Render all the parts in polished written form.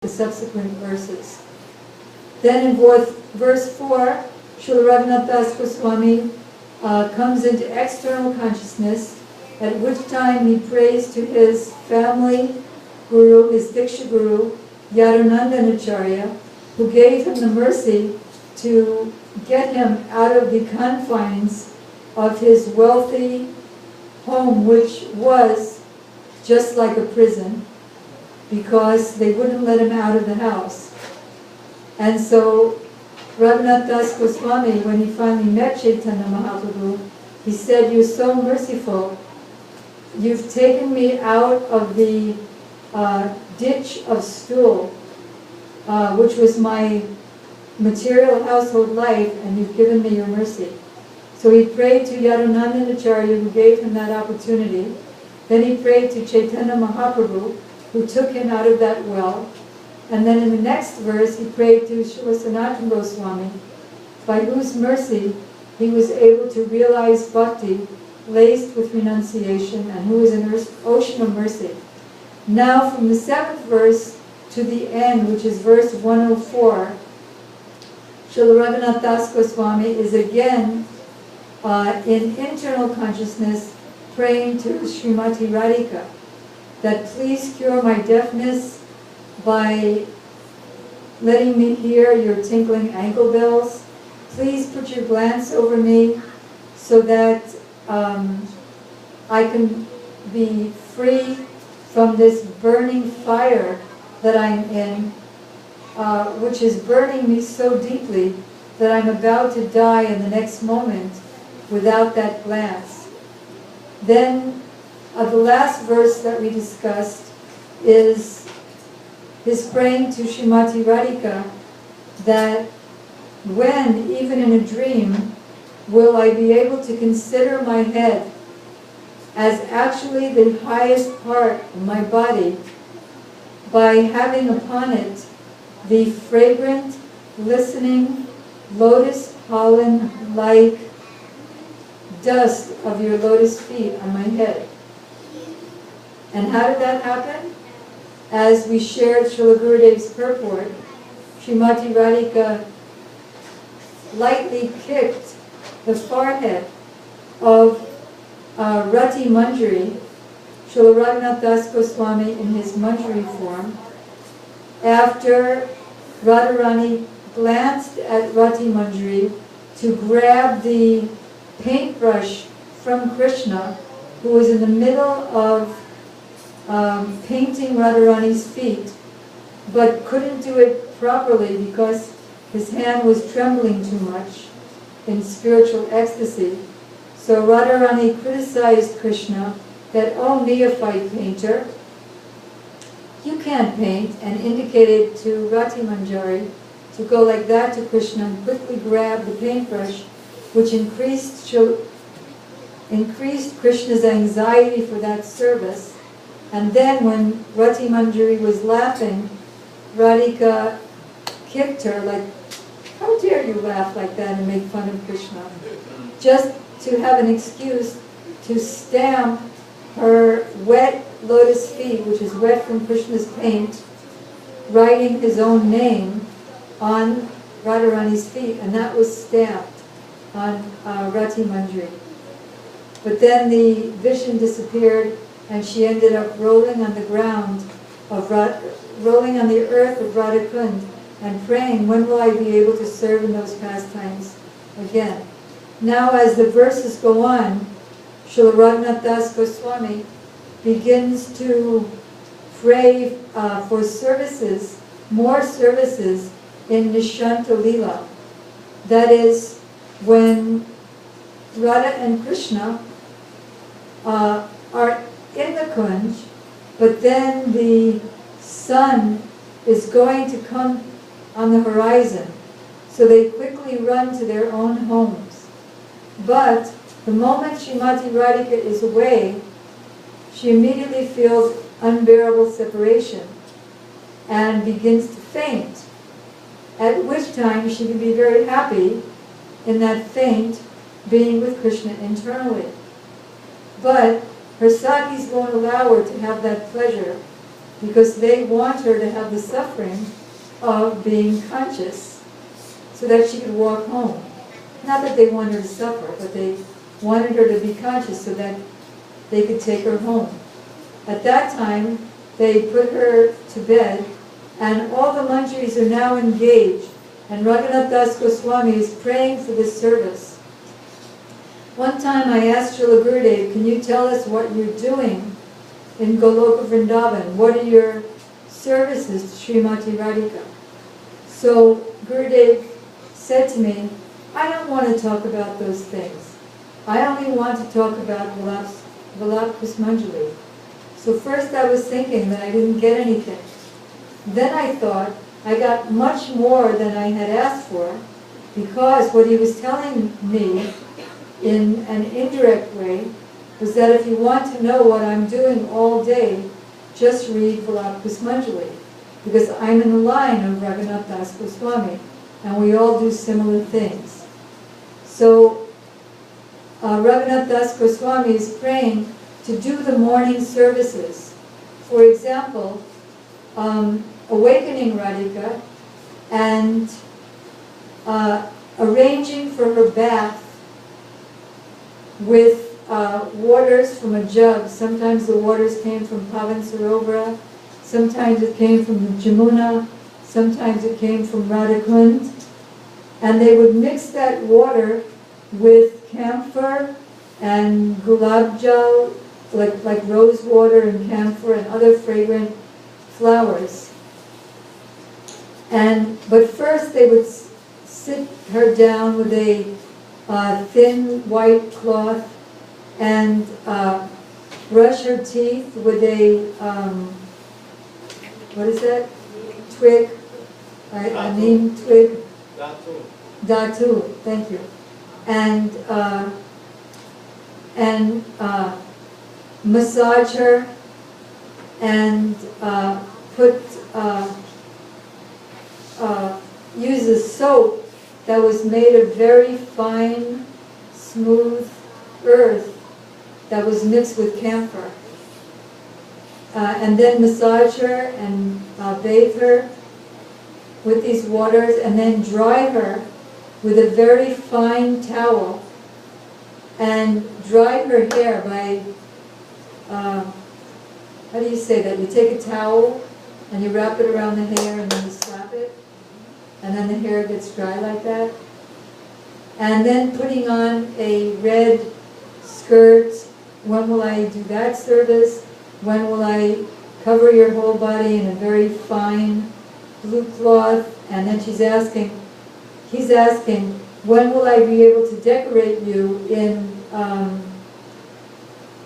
the subsequent verses. Then in verse 4, Srila Raghunath Das Goswami comes into external consciousness, at which time he prays to his family guru, his Diksha guru, Yadunandanacharya, who gave him the mercy to get him out of the confines of his wealthy home, which was just like a prison, because they wouldn't let him out of the house. And so Raghunath Das Goswami, when he finally met Chaitanya Mahaprabhu, he said, "You're so merciful. You've taken me out of the ditch of stool, which was my material household life, and you've given me your mercy." So he prayed to Yadunandanacharya, who gave him that opportunity. Then he prayed to Chaitanya Mahaprabhu, who took him out of that well. And then in the next verse, he prayed to Srila Sanatana Goswami, by whose mercy he was able to realize bhakti laced with renunciation, and who is an ocean of mercy. Now from the 7th verse to the end, which is verse 104, Srila Raghunath Das Goswami is again in internal consciousness praying to Srimati Radhika that please cure my deafness by letting me hear your tinkling ankle bells. Please put your glance over me so that I can be free from this burning fire that I'm in, which is burning me so deeply that I'm about to die in the next moment without that glance. Then the last verse that we discussed is his praying to Srimati Radhika that when, even in a dream, will I be able to consider my head as actually the highest part of my body by having upon it the fragrant, glistening, lotus pollen-like dust of your lotus feet on my head. And how did that happen? As we shared Srila Gurudev's purport, Srimati Radhika lightly kicked the forehead of Rati Manjari, Srila Raghunath Das Goswami in his Manjari form, after Radharani glanced at Rati Manjari to grab the paintbrush from Krishna, who was in the middle of painting Radharani's feet, but couldn't do it properly because his hand was trembling too much in spiritual ecstasy. So Radharani criticized Krishna that, "Oh, neophyte painter, you can't paint," and indicated to Rati Manjari to go like that to Krishna and quickly grab the paintbrush, which increased Krishna's anxiety for that service. And then when Rati Manjari was laughing, Radhika kicked her like, "How dare you laugh like that and make fun of Krishna?" Just to have an excuse to stamp her wet lotus feet, which is wet from Krishna's paint, writing his own name on Radharani's feet, and that was stamped on Rati Manjari. But then the vision disappeared, and she ended up rolling on the ground rolling on the earth of Radhakund and praying, "When will I be able to serve in those pastimes again?" Now as the verses go on, Srila Raghunath Das Goswami begins to pray for services, more services in Nishanta Leela. That is, when Radha and Krishna are in the Kunj, but then the sun is going to come on the horizon, so they quickly run to their own homes. But the moment Srimati Radhika is away, she immediately feels unbearable separation and begins to faint, at which time she can be very happy in that faint being with Krishna internally. But her sadhis won't allow her to have that pleasure because they want her to have the suffering of being conscious so that she could walk home. Not that they want her to suffer, but they wanted her to be conscious so that they could take her home. At that time, they put her to bed, and all the manjaris are now engaged, and Raghunath Das Goswami is praying for this service. One time I asked Srila Gurudev, can you tell us what you're doing in Goloka Vrindavan? What are your services to Srimati Radhika? So Gurudev said to me, I don't want to talk about those things. I only want to talk about Vilap Kusmanjali. So first I was thinking that I didn't get anything. Then I thought I got much more than I had asked for, because what he was telling me in an indirect way was that if you want to know what I'm doing all day, just read Vilap Kusmanjali, because I'm in the line of Raghunath Das Goswami, and we all do similar things. So Raghunath Das Goswami is praying to do the morning services. For example, awakening Radhika and arranging for her bath with waters from a jug. Sometimes the waters came from Pavan Sarovara, sometimes it came from the Jamuna, sometimes it came from Radhakund. And they would mix that water with camphor and gulab jal, like rose water and camphor and other fragrant flowers. But first they would sit her down with a thin white cloth and brush her teeth with a, what is that? Twig, a neem twig. Datu, thank you. And massage her and use a soap that was made of very fine, smooth earth that was mixed with camphor. And then massage her and bathe her with these waters, and then dry her with a very fine towel, and dry her hair by, how do you say that? You take a towel and you wrap it around the hair and then you slap it, and then the hair gets dry like that. And then putting on a red skirt. When will I do that service? When will I cover your whole body in a very fine blue cloth? And then he's asking, when will I be able to decorate you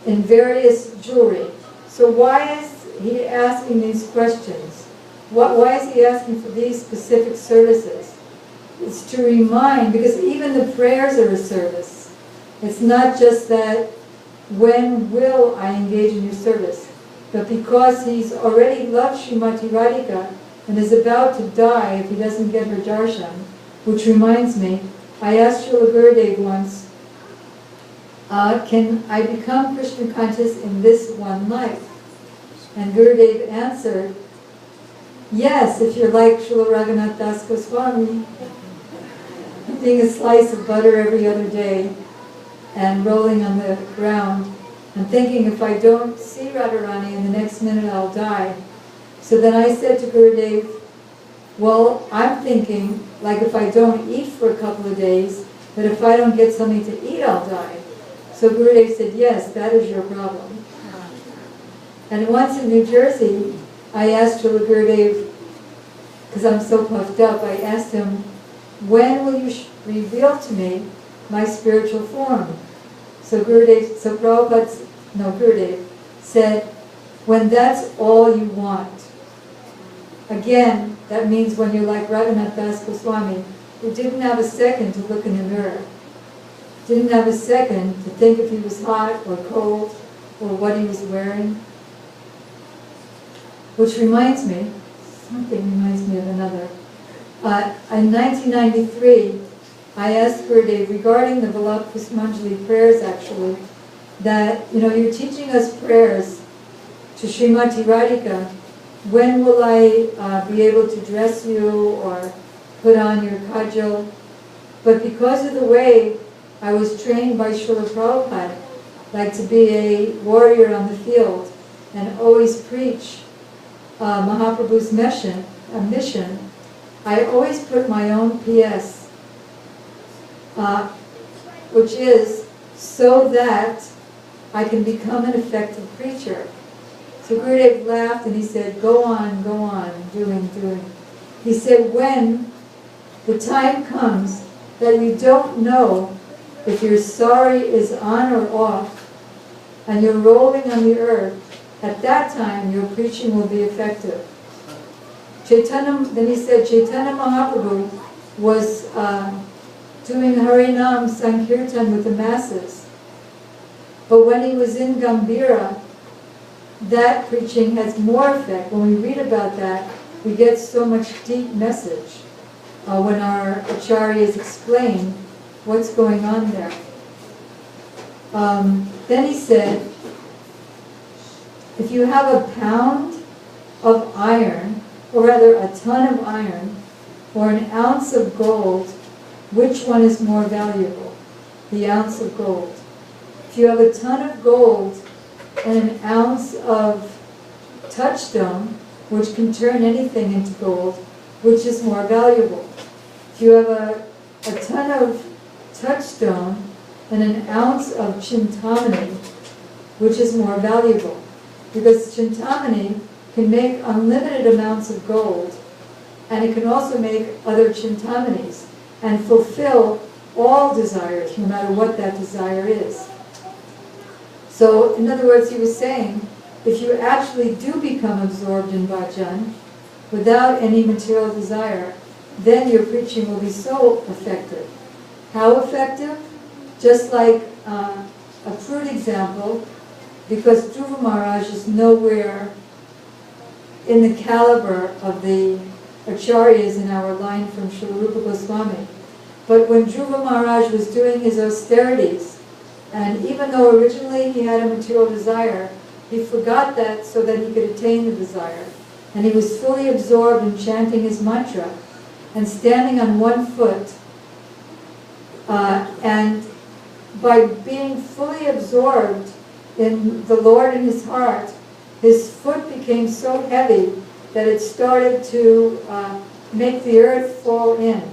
in various jewelry? So why is he asking these questions? Why is he asking for these specific services? It's to remind, because even the prayers are a service. It's not just that, when will I engage in your service? But because he's already loved Srimati Radhika and is about to die if he doesn't get her darshan, which reminds me, I asked Srila Gurudev once, can I become Krishna conscious in this one life? And Gurudev answered, yes, if you're like Srila Raghunath Das Goswami, eating a slice of butter every other day and rolling on the ground and thinking, if I don't see Radharani in the next minute I'll die. So then I said to Gurudev, well, I'm thinking, like if I don't eat for a couple of days, but if I don't get something to eat, I'll die. So Gurudev said, yes, that is your problem. And once in New Jersey, I asked Srila Gurudev, because I'm so puffed up, I asked him, when will you reveal to me my spiritual form? So Gurudev said, when that's all you want. Again, that means when you're like Raghunath Das Goswami, who didn't have a second to look in the mirror, didn't have a second to think if he was hot or cold or what he was wearing. Which reminds me, something reminds me of another. In 1993, I asked Gurudev regarding the Vilap Kusmanjali prayers actually, that, you're teaching us prayers to Srimati Radhika, when will I be able to dress you or put on your kajal? But because of the way I was trained by Srila Prabhupada, like to be a warrior on the field and always preach Mahaprabhu's mission, I always put my own PS, which is so that I can become an effective preacher. So Gurudev laughed and he said, go on, doing. He said, when the time comes that you don't know if your sari is on or off, and you're rolling on the earth, at that time your preaching will be effective. Then he said, Chaitanya Mahaprabhu was doing Harinam Sankirtan with the masses. But when he was in Gambhira, that preaching has more effect. When we read about that, we get so much deep message when our acharyas explain what's going on there. Then he said, if you have a pound of iron, or rather a ton of iron, or an ounce of gold, which one is more valuable? The ounce of gold. If you have a ton of gold and an ounce of touchstone, which can turn anything into gold, which is more valuable? If you have a ton of touchstone and an ounce of chintamani, which is more valuable? Because chintamani can make unlimited amounts of gold, and it can also make other chintamanis and fulfill all desires, no matter what that desire is. So, in other words, he was saying, if you actually do become absorbed in bhajan, without any material desire, then your preaching will be so effective. How effective? Just like a crude example, because Dhruva Maharaj is nowhere in the caliber of the acharyas in our line from Srila Rupa Goswami. But when Dhruva Maharaj was doing his austerities, and even though originally he had a material desire, he forgot that so that he could attain the desire. And he was fully absorbed in chanting his mantra and standing on one foot. And by being fully absorbed in the Lord in his heart, his foot became so heavy that it started to make the earth fall in.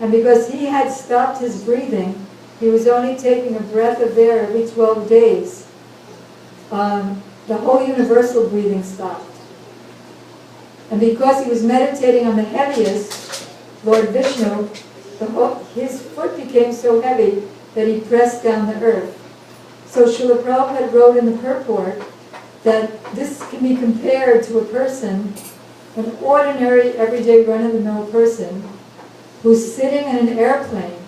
And because he had stopped his breathing, he was only taking a breath of air every 12 days. The whole universal breathing stopped. And because he was meditating on the heaviest, Lord Vishnu, his foot became so heavy that he pressed down the earth. So Srila Prabhupada wrote in the purport that this can be compared to a person, an ordinary, everyday, run-of-the-mill person, who's sitting in an airplane.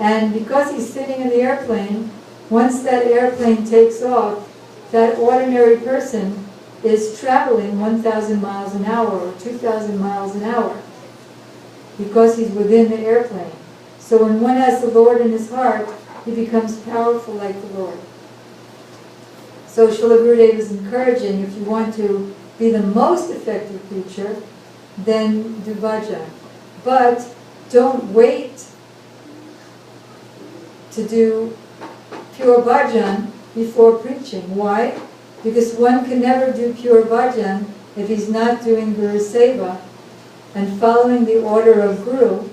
And because he's sitting in the airplane, once that airplane takes off, that ordinary person is traveling 1,000 miles an hour or 2,000 miles an hour because he's within the airplane. So when one has the Lord in his heart, he becomes powerful like the Lord. So Srila Gurudev is encouraging, if you want to be the most effective preacher, then do bhajan. But don't wait to do pure bhajan before preaching. Why? Because one can never do pure bhajan if he's not doing Guru Seva and following the order of Guru